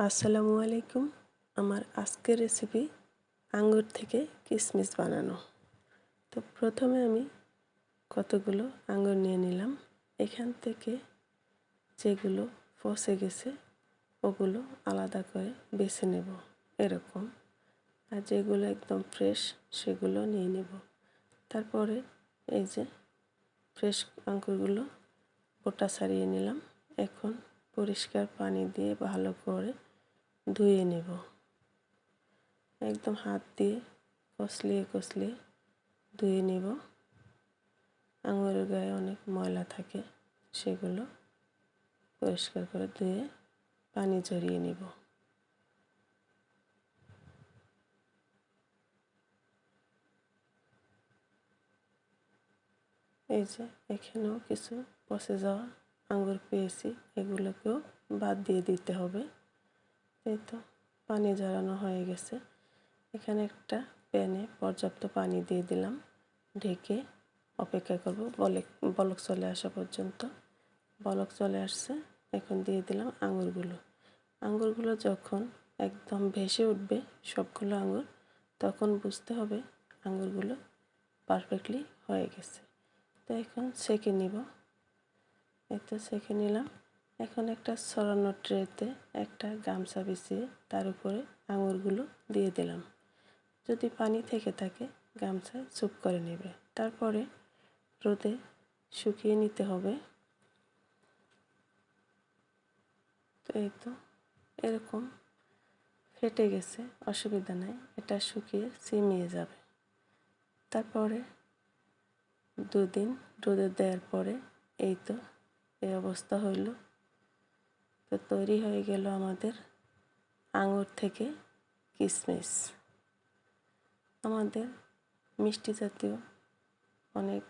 আসসালামু আলাইকুম। আমার আজকের রেসিপি আঙ্গুর থেকে কিশমিশ বানানো। তো প্রথমে আমি কতগুলো আঙ্গুর নিয়ে নিলাম। এখান থেকে যেগুলো পচে গেছে ওগুলো আলাদা করে বেছে নেব এরকম, আর যেগুলো একদম ফ্রেশ সেগুলো নিয়ে নেব। তারপরে এই যে ফ্রেশ আঙ্গুরগুলো বোটা ছাড়িয়ে নিলাম। এখন পরিষ্কার পানি দিয়ে ভালো করে ধুয়ে নেব। একদম হাত দিয়ে কচলিয়ে ধুয়ে নেব। আঙুরের গায়ে অনেক ময়লা থাকে, সেগুলো পরিষ্কার করে ধুয়ে পানি ঝরিয়ে নেব। এই যে এখানেও কিছু পচে যাওয়া আঙ্গুর পেয়েছি, এগুলোকেও বাদ দিয়ে দিতে হবে। এই তো পানি ঝরানো হয়ে গেছে। এখানে একটা প্যানে পর্যাপ্ত পানি দিয়ে দিলাম, ঢেকে অপেক্ষা করব বলক চলে আসা পর্যন্ত। বলক চলে আসছে, এখন দিয়ে দিলাম আঙ্গুরগুলো যখন একদম ভেসে উঠবে সবগুলো আঙ্গুর, তখন বুঝতে হবে আঙ্গুরগুলো পারফেক্টলি হয়ে গেছে। তো এখন ছেঁকে নিব। একটু ছেঁকে নিলাম। এখন একটা ছড়ানো ট্রেতে একটা গামছা বিছিয়ে তার উপরে আঙুরগুলো দিয়ে দিলাম। যদি পানি থেকে থাকে গামছায় চুপ করে নেবে। তারপরে রোদে শুকিয়ে নিতে হবে। তো এই তো এরকম ফেটে গেছে, অসুবিধা নাই, এটা শুকিয়ে চিমিয়ে যাবে। তারপরে 2 দিন রোদে দেওয়ার পরে এই তো এই অবস্থা হইল। তো তৈরি হয়ে গেল আমাদের আঙুর থেকে কিশমিশ। আমাদের মিষ্টি জাতীয় অনেক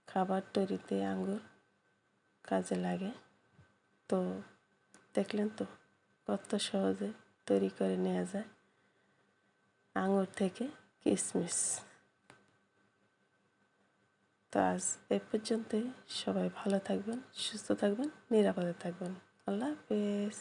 খাবার তৈরিতে আঙ্গুর কাজে লাগে। তো দেখলেন তো কত সহজে তৈরি করে নেওয়া যায় আঙুর থেকে কিশমিশ। তো আজ এ পর্যন্তই। সবাই ভালো থাকবেন, সুস্থ থাকবেন, নিরাপদে থাকবেন। আল্লাহ হাফেজ।